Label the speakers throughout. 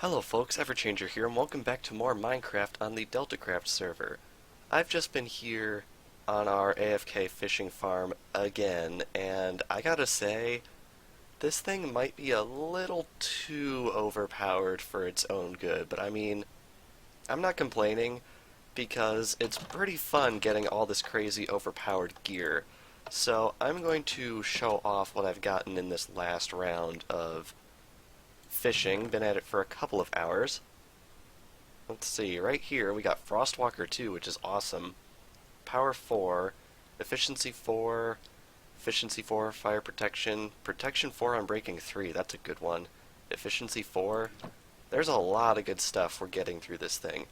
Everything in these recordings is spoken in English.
Speaker 1: Hello folks, Everchanger here, and welcome back to more Minecraft on the DeltaCraft server. I've just been here on our AFK fishing farm again, and I gotta say, this thing might be a little too overpowered for its own good, but I mean, I'm not complaining, because it's pretty fun getting all this crazy overpowered gear. So I'm going to show off what I've gotten in this last round of fishing. Been at it for a couple of hours. Let's see, right here we got Frostwalker 2, which is awesome. Power 4, Efficiency 4, Efficiency 4, Fire Protection, Protection 4 on Breaking 3, that's a good one. Efficiency 4. There's a lot of good stuff we're getting through this thing.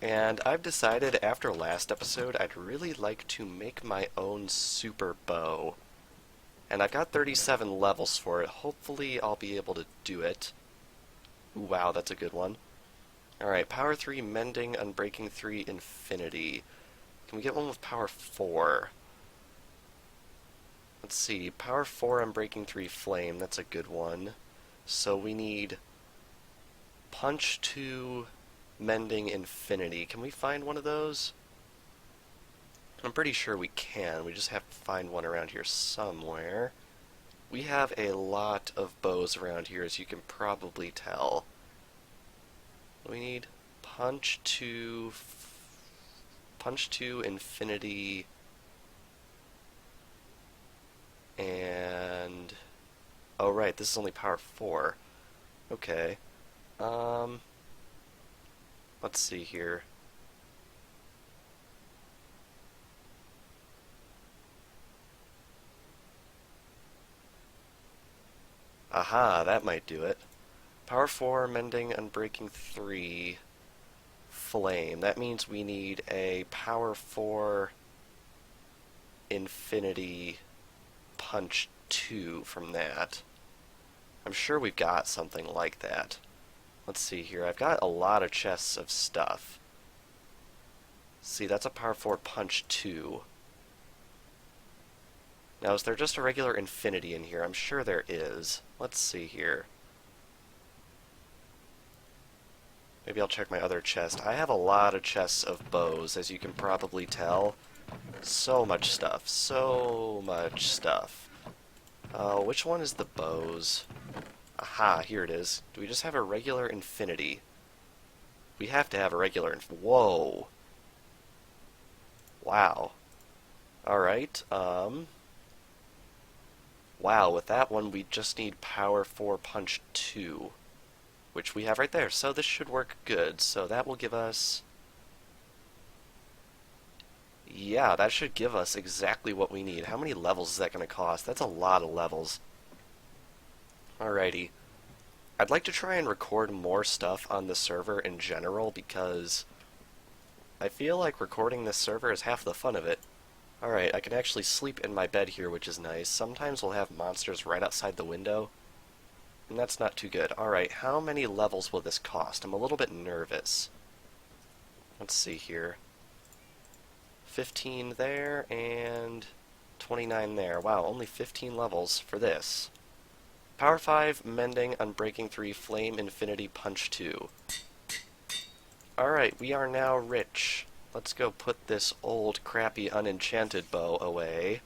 Speaker 1: And I've decided after last episode I'd really like to make my own super bow. And I've got 37 levels for it. Hopefully I'll be able to do it. Ooh, wow, that's a good one. Alright, Power 3, Mending, Unbreaking 3, Infinity. Can we get one with Power 4? Let's see, Power 4, Unbreaking 3, Flame. That's a good one. So we need Punch 2, Mending, Infinity. Can we find one of those? I'm pretty sure we can. We just have to find one around here somewhere. We have a lot of bows around here, as you can probably tell. We need Punch 2, Infinity, and... oh right, this is only Power 4. Okay. Let's see here. Aha, that might do it. Power 4, Mending, Unbreaking 3, Flame. That means we need a Power 4, Infinity, Punch 2 from that. I'm sure we've got something like that. Let's see here. I've got a lot of chests of stuff. See, that's a Power 4, Punch 2. Now, is there just a regular Infinity in here? I'm sure there is. Let's see here. Maybe I'll check my other chest. I have a lot of chests of bows, as you can probably tell. So much stuff. So much stuff. Which one is the bows? Aha, here it is. Do we just have a regular Infinity? We have to have a regular whoa! Wow. Alright, wow, with that one we just need Power 4 Punch 2, which we have right there, so this should work good. So that will give us... yeah, that should give us exactly what we need. How many levels is that going to cost? That's a lot of levels. Alrighty. I'd like to try and record more stuff on the server in general, because I feel like recording this server is half the fun of it. Alright, I can actually sleep in my bed here, which is nice. Sometimes we'll have monsters right outside the window, and that's not too good. Alright, how many levels will this cost? I'm a little bit nervous. Let's see here. 15 there, and 29 there. Wow, only 15 levels for this. Power 5, Mending, Unbreaking 3, Flame, Infinity, Punch 2. Alright, we are now rich. Let's go put this old, crappy, unenchanted bow away.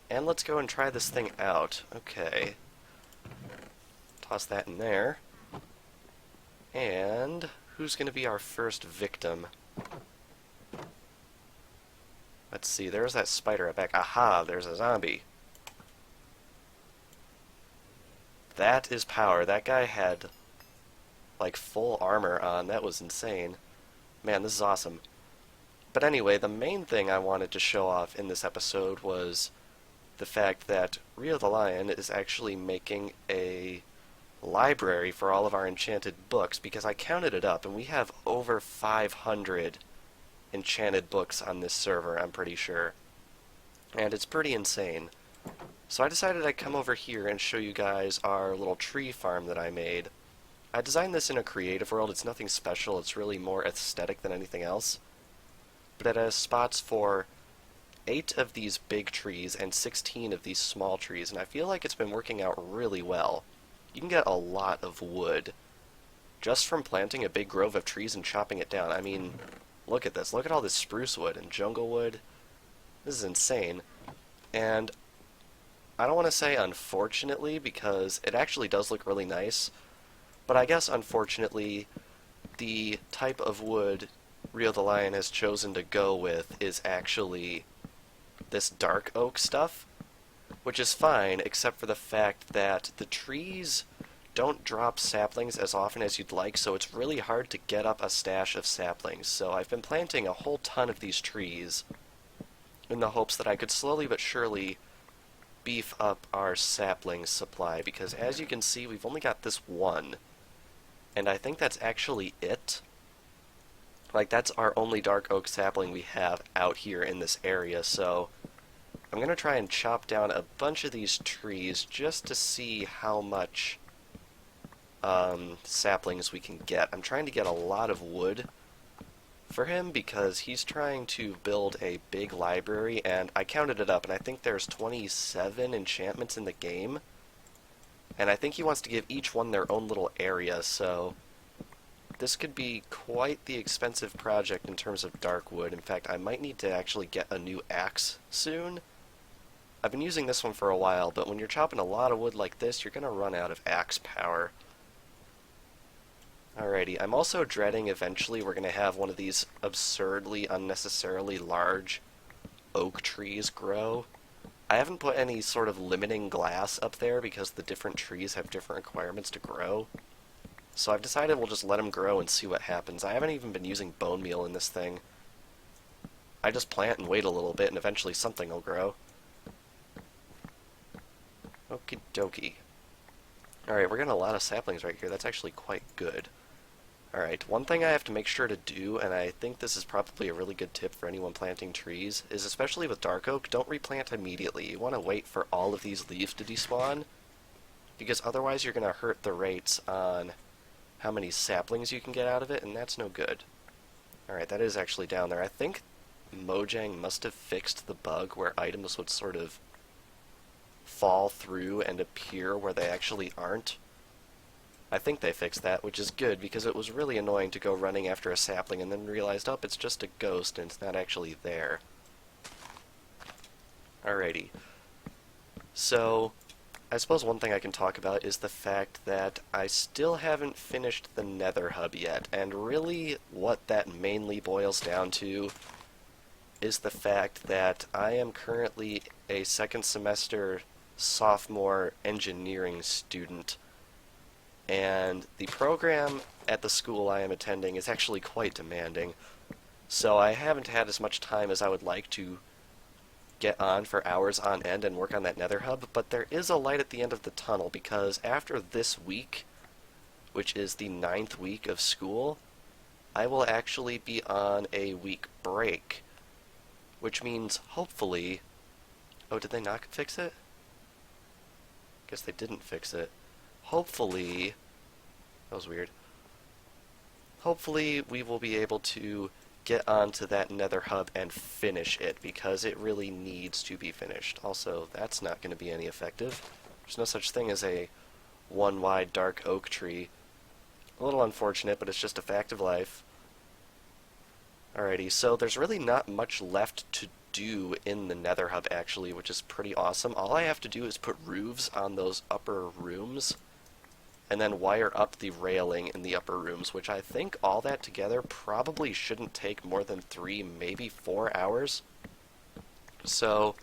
Speaker 1: And let's go and try this thing out. Okay. Toss that in there. And who's going to be our first victim? Let's see, there's that spider at back. Aha, there's a zombie. That is power. That guy had, like, full armor on. That was insane. Man, this is awesome. But anyway, the main thing I wanted to show off in this episode was the fact that Rio the Lion is actually making a library for all of our enchanted books, because I counted it up, and we have over 500 enchanted books on this server, I'm pretty sure. And it's pretty insane. So I decided I'd come over here and show you guys our little tree farm that I made. I designed this in a creative world. It's nothing special. It's really more aesthetic than anything else. But it has spots for 8 of these big trees and 16 of these small trees, and I feel like it's been working out really well. You can get a lot of wood just from planting a big grove of trees and chopping it down. I mean, look at this. Look at all this spruce wood and jungle wood. This is insane. And I don't want to say unfortunately, because it actually does look really nice, but I guess unfortunately, the type of wood Rio the Lion has chosen to go with is actually this dark oak stuff, which is fine, except for the fact that the trees don't drop saplings as often as you'd like, so it's really hard to get up a stash of saplings. So I've been planting a whole ton of these trees in the hopes that I could slowly but surely beef up our sapling supply, because as you can see, we've only got this one, and I think that's actually it. Like, that's our only dark oak sapling we have out here in this area, so I'm going to try and chop down a bunch of these trees just to see how much saplings we can get. I'm trying to get a lot of wood for him because he's trying to build a big library, and I counted it up, and I think there's 27 enchantments in the game, and I think he wants to give each one their own little area, so this could be quite the expensive project in terms of dark wood. In fact, I might need to actually get a new axe soon. I've been using this one for a while, but when you're chopping a lot of wood like this, you're going to run out of axe power. Alrighty, I'm also dreading eventually we're going to have one of these absurdly, unnecessarily large oak trees grow. I haven't put any sort of limiting glass up there because the different trees have different requirements to grow. So I've decided we'll just let them grow and see what happens. I haven't even been using bone meal in this thing. I just plant and wait a little bit and eventually something will grow. Okie dokie. Alright, we're getting a lot of saplings right here. That's actually quite good. Alright, one thing I have to make sure to do, and I think this is probably a really good tip for anyone planting trees, is especially with dark oak, don't replant immediately. You want to wait for all of these leaves to despawn, because otherwise you're going to hurt the rates on how many saplings you can get out of it, and that's no good. Alright, that is actually down there. I think Mojang must have fixed the bug where items would sort of fall through and appear where they actually aren't. I think they fixed that, which is good, because it was really annoying to go running after a sapling and then realized, oh, it's just a ghost and it's not actually there. Alrighty. So, I suppose one thing I can talk about is the fact that I still haven't finished the Nether Hub yet, and really what that mainly boils down to is the fact that I am currently a second semester sophomore engineering student, and the program at the school I am attending is actually quite demanding, so I haven't had as much time as I would like to get on for hours on end and work on that Nether Hub, but there is a light at the end of the tunnel, because after this week, which is the 9th week of school, I will actually be on a week break, which means hopefully... Oh, did they not fix it? Guess they didn't fix it. Hopefully... That was weird. Hopefully we will be able to get onto that Nether Hub and finish it, because it really needs to be finished. Also, that's not going to be any effective. There's no such thing as a one-wide dark oak tree. A little unfortunate, but it's just a fact of life. Alrighty, so there's really not much left to do in the Nether Hub, actually, which is pretty awesome. All I have to do is put roofs on those upper rooms, and then wire up the railing in the upper rooms, which I think all that together probably shouldn't take more than 3, maybe 4 hours. So,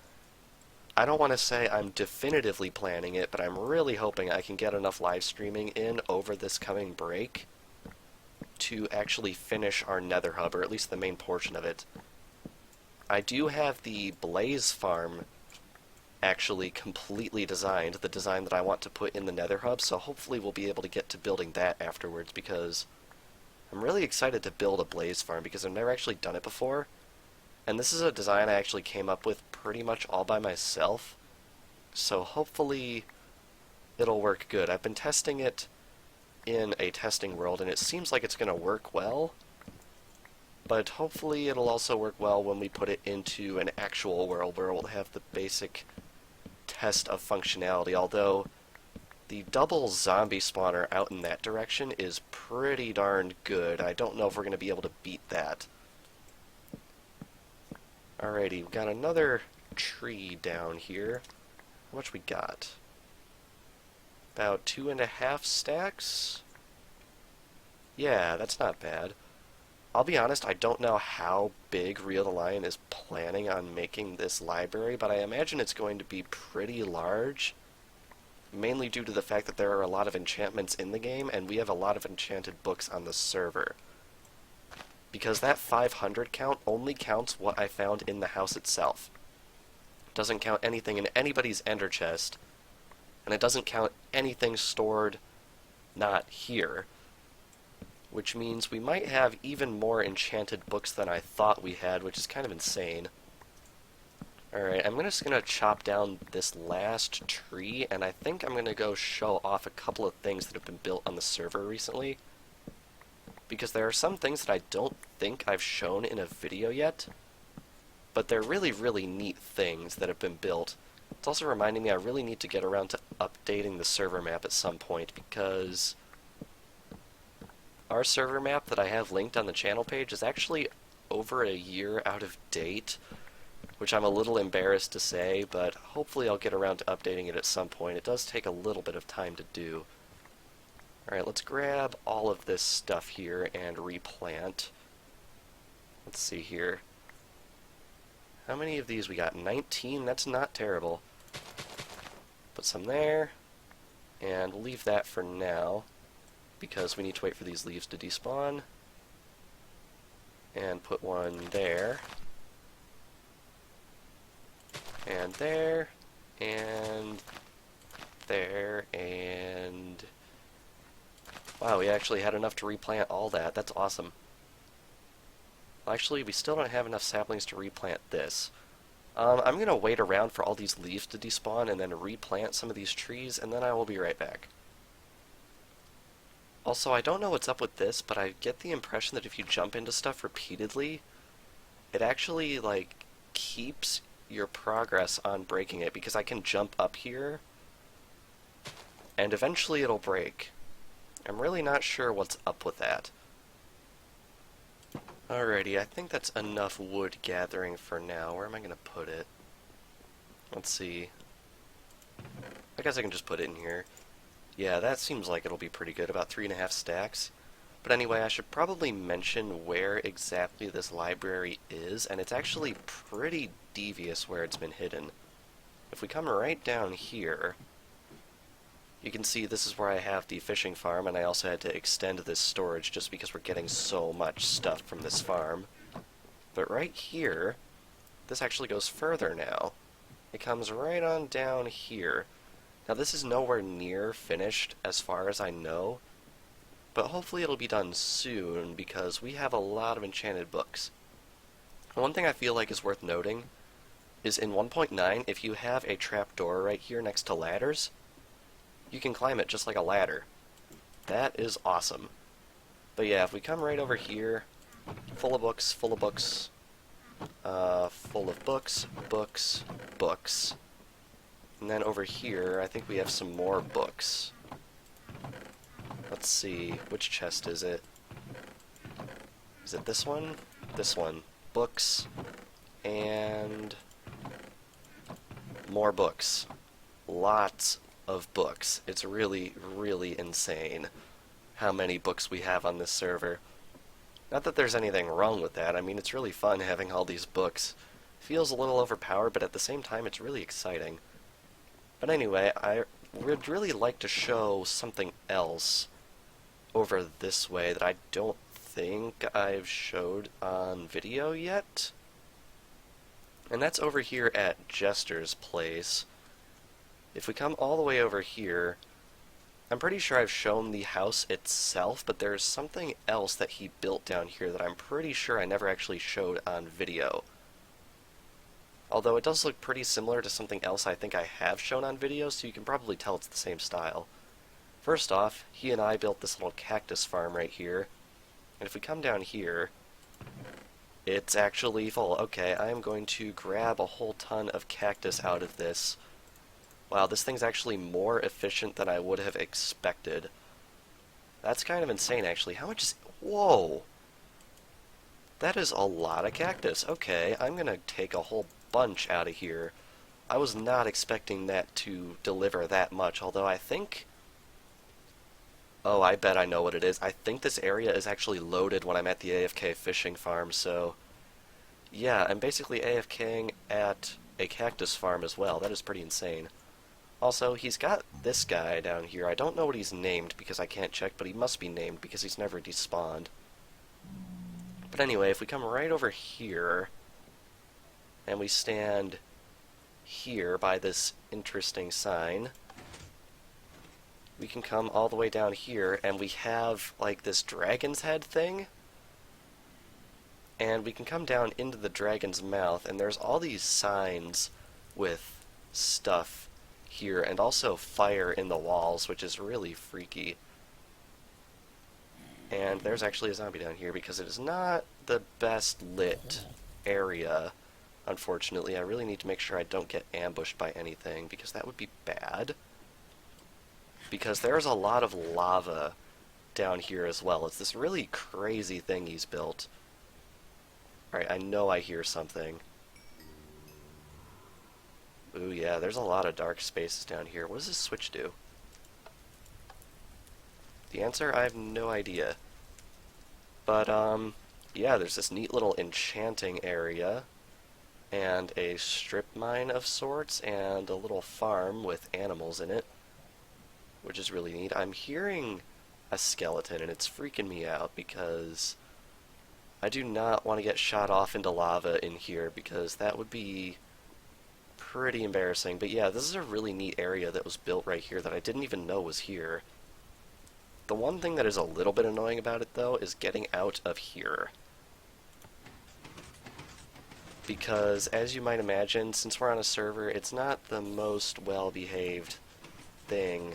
Speaker 1: I don't want to say I'm definitively planning it, but I'm really hoping I can get enough live streaming in over this coming break to actually finish our Nether Hub, or at least the main portion of it. I do have the Blaze Farm actually completely designed, the design that I want to put in the Nether Hub, so hopefully we'll be able to get to building that afterwards, because I'm really excited to build a Blaze Farm, because I've never actually done it before, and this is a design I actually came up with pretty much all by myself, so hopefully it'll work good. I've been testing it in a testing world, and it seems like it's going to work well, but hopefully it'll also work well when we put it into an actual world where we'll have the basic test of functionality, although The double zombie spawner out in that direction is pretty darn good. I don't know if we're going to be able to beat that. Alrighty, we've got another tree down here. How much we got? About 2.5 stacks? Yeah, that's not bad. I'll be honest, I don't know how big Rio the Lion is planning on making this library, but I imagine it's going to be pretty large, mainly due to the fact that there are a lot of enchantments in the game, and we have a lot of enchanted books on the server. Because that 500 count only counts what I found in the house itself. It doesn't count anything in anybody's ender chest, and it doesn't count anything stored not here. Which means we might have even more enchanted books than I thought we had, which is kind of insane. Alright, I'm just going to chop down this last tree, and I think I'm going to go show off a couple of things that have been built on the server recently. Because there are some things that I don't think I've shown in a video yet, but they're really, really neat things that have been built. It's also reminding me I really need to get around to updating the server map at some point, because our server map that I have linked on the channel page is actually over a year out of date, which I'm a little embarrassed to say, but hopefully I'll get around to updating it at some point. It does take a little bit of time to do. Alright, let's grab all of this stuff here and replant. Let's see here. How many of these we got? 19? That's not terrible. Put some there, and we'll leave that for now, because we need to wait for these leaves to despawn. And put one there. And there. And there. And wow, we actually had enough to replant all that. That's awesome. Well, actually, we still don't have enough saplings to replant this. I'm going to wait around for all these leaves to despawn and then replant some of these trees, and then I will be right back. Also, I don't know what's up with this, but I get the impression that if you jump into stuff repeatedly, it actually, like, keeps your progress on breaking it, because I can jump up here, and eventually it'll break. I'm really not sure what's up with that. Alrighty, I think that's enough wood gathering for now. Where am I going to put it? Let's see. I guess I can just put it in here. Yeah, that seems like it'll be pretty good, about 3.5 stacks. But anyway, I should probably mention where exactly this library is, and it's actually pretty devious where it's been hidden. If we come right down here, you can see this is where I have the fishing farm, and I also had to extend this storage just because we're getting so much stuff from this farm. But right here, this actually goes further now. It comes right on down here. Now this is nowhere near finished as far as I know, but hopefully it'll be done soon because we have a lot of enchanted books. One thing I feel like is worth noting is in 1.9, if you have a trapdoor right here next to ladders, you can climb it just like a ladder. That is awesome. But yeah, if we come right over here, full of books, full of books, full of books, books, books. And then over here, I think we have some more books. Let's see, which chest is it? Is it this one? This one. Books, and more books. Lots of books. It's really, really insane how many books we have on this server. Not that there's anything wrong with that. I mean, it's really fun having all these books. Feels a little overpowered, but at the same time, it's really exciting. But anyway, I would really like to show something else over this way that I don't think I've showed on video yet. And that's over here at Jester's place. If we come all the way over here, I'm pretty sure I've shown the house itself, but there's something else that he built down here that I'm pretty sure I never actually showed on video. Although it does look pretty similar to something else I think I have shown on video, so you can probably tell it's the same style. First off, he and I built this little cactus farm right here, and if we come down here, it's actually full. Okay, I'm going to grab a whole ton of cactus out of this. Wow, this thing's actually more efficient than I would have expected. That's kind of insane, actually. How much is... Whoa! That is a lot of cactus. Okay, I'm gonna take a whole bunch out of here. I was not expecting that to deliver that much, although I think... Oh, I bet I know what it is. I think this area is actually loaded when I'm at the AFK fishing farm, so... Yeah, I'm basically AFKing at a cactus farm as well. That is pretty insane. Also, he's got this guy down here. I don't know what he's named because I can't check, but he must be named because he's never despawned. But anyway, if we come right over here, and we stand here by this interesting sign, we can come all the way down here, and we have, like, this dragon's head thing. And we can come down into the dragon's mouth, and there's all these signs with stuff here, and also fire in the walls, which is really freaky. And there's actually a zombie down here, because it is not the best lit area, unfortunately. I really need to make sure I don't get ambushed by anything, because that would be bad. Because there's a lot of lava down here as well. It's this really crazy thing he's built. Alright, I know I hear something. Ooh, yeah, there's a lot of dark spaces down here. What does this switch do? The answer, I have no idea. But, yeah, there's this neat little enchanting area, and a strip mine of sorts, and a little farm with animals in it, which is really neat. I'm hearing a skeleton, and it's freaking me out, because I do not want to get shot off into lava in here, because that would be pretty embarrassing. But yeah, this is a really neat area that was built right here that I didn't even know was here. The one thing that is a little bit annoying about it, though, is getting out of here. Because, as you might imagine, since we're on a server, it's not the most well-behaved thing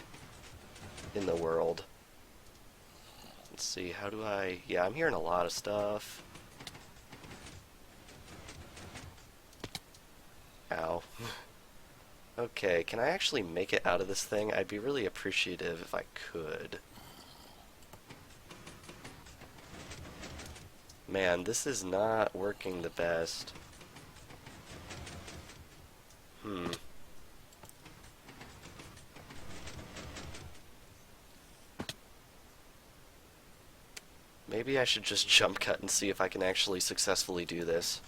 Speaker 1: in the world. Let's see, how do I... Yeah, I'm hearing a lot of stuff. Ow. Okay, can I actually make it out of this thing? I'd be really appreciative if I could. Man, this is not working the best. Maybe I should just jump cut and see if I can actually successfully do this.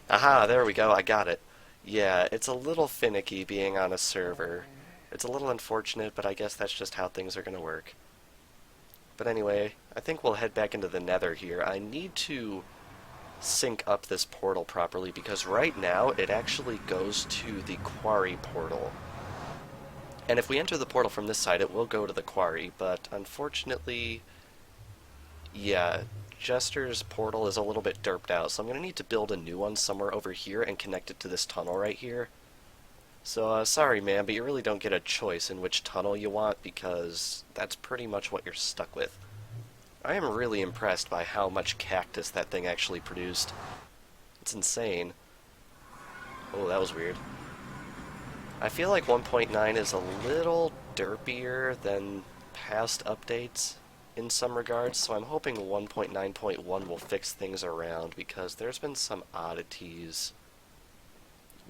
Speaker 1: Aha, there we go, I got it. Yeah, it's a little finicky being on a server. It's a little unfortunate, but I guess that's just how things are gonna work. But anyway, I think we'll head back into the nether here. I need to sync up this portal properly, because right now it actually goes to the quarry portal. And if we enter the portal from this side, it will go to the quarry, but unfortunately, yeah, Jester's portal is a little bit derped out, so I'm going to need to build a new one somewhere over here and connect it to this tunnel right here. So, sorry man, but you really don't get a choice in which tunnel you want, because that's pretty much what you're stuck with. I am really impressed by how much cactus that thing actually produced. It's insane. Oh, that was weird. I feel like 1.9 is a little derpier than past updates in some regards, so I'm hoping 1.9.1 will fix things around, because there's been some oddities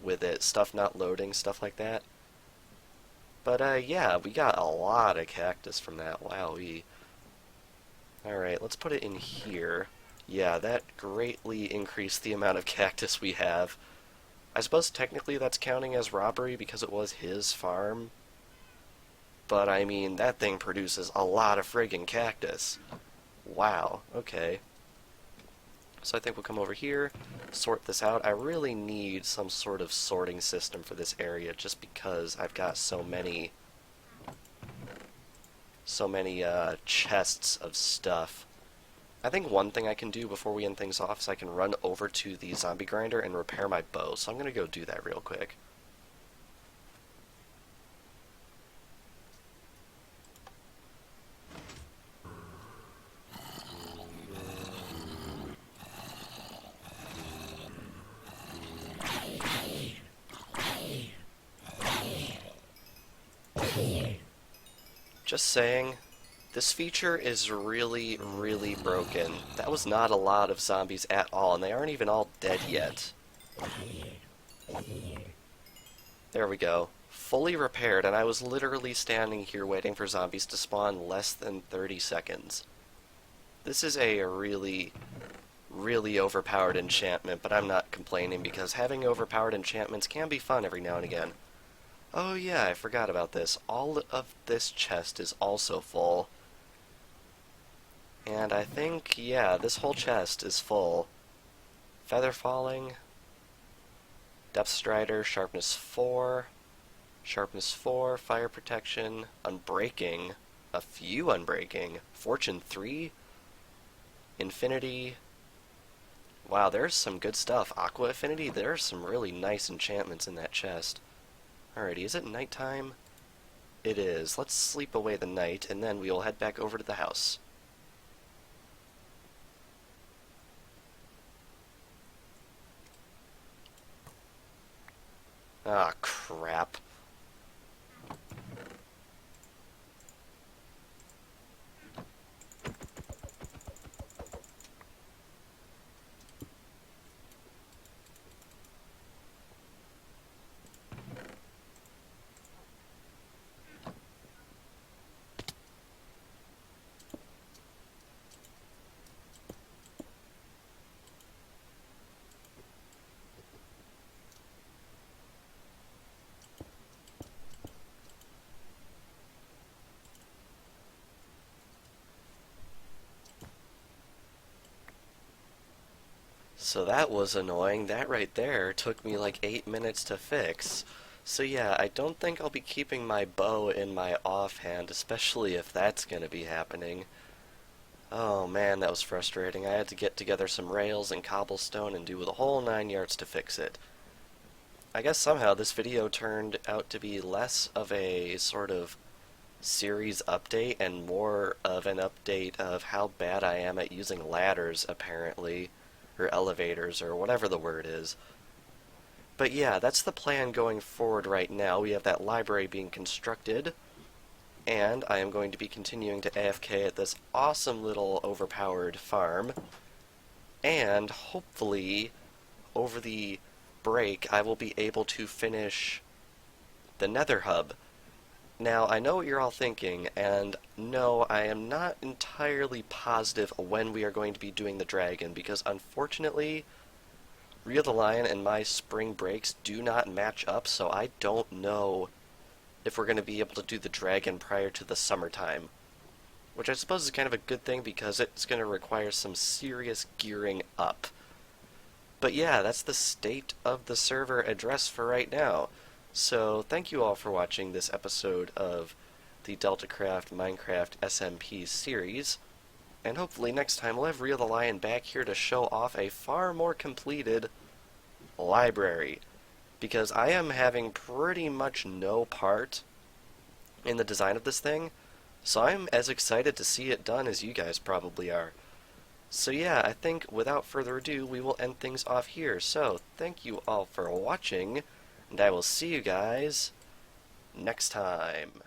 Speaker 1: with it, stuff not loading, stuff like that. But yeah, we got a lot of cactus from that, wowee. Alright, let's put it in here. Yeah, that greatly increased the amount of cactus we have. I suppose technically that's counting as robbery because it was his farm. But I mean, that thing produces a lot of friggin' cactus. Wow, okay. So I think we'll come over here, sort this out. I really need some sort of sorting system for this area just because I've got so many chests of stuff. I think one thing I can do before we end things off is I can run over to the zombie grinder and repair my bow. So I'm going to go do that real quick. Just saying, this feature is really, really broken. That was not a lot of zombies at all, and they aren't even all dead yet. There we go. Fully repaired, and I was literally standing here waiting for zombies to spawn less than 30 seconds. This is a really, really overpowered enchantment, but I'm not complaining because having overpowered enchantments can be fun every now and again. Oh yeah, I forgot about this. All of this chest is also full. And I think, yeah, this whole chest is full. Feather Falling, Depth Strider, Sharpness 4, Fire Protection, Unbreaking, a few Unbreaking, Fortune 3, Infinity. Wow, there's some good stuff. Aqua Affinity, there's some really nice enchantments in that chest. Alrighty, is it nighttime? It is. Let's sleep away the night, and then we will head back over to the house. Ah, crap. So that was annoying. That right there took me like 8 minutes to fix. So yeah, I don't think I'll be keeping my bow in my offhand, especially if that's going to be happening. Oh man, that was frustrating. I had to get together some rails and cobblestone and do the whole 9 yards to fix it. I guess somehow this video turned out to be less of a sort of series update and more of an update of how bad I am at using ladders, apparently, or elevators, or whatever the word is. But yeah, that's the plan going forward right now. We have that library being constructed, and I am going to be continuing to AFK at this awesome little overpowered farm, and hopefully, over the break, I will be able to finish the Nether Hub. Now, I know what you're all thinking, and no, I am not entirely positive when we are going to be doing the dragon, because unfortunately, Rhea the Lion and my spring breaks do not match up, so I don't know if we're going to be able to do the dragon prior to the summertime. Which I suppose is kind of a good thing, because it's going to require some serious gearing up. But yeah, that's the state of the server address for right now. So, thank you all for watching this episode of the DeltaCraft Minecraft SMP series, and hopefully next time we'll have Rhea the Lion back here to show off a far more completed library, because I am having pretty much no part in the design of this thing, so I'm as excited to see it done as you guys probably are. So yeah, I think without further ado, we will end things off here. So, thank you all for watching, and I will see you guys next time.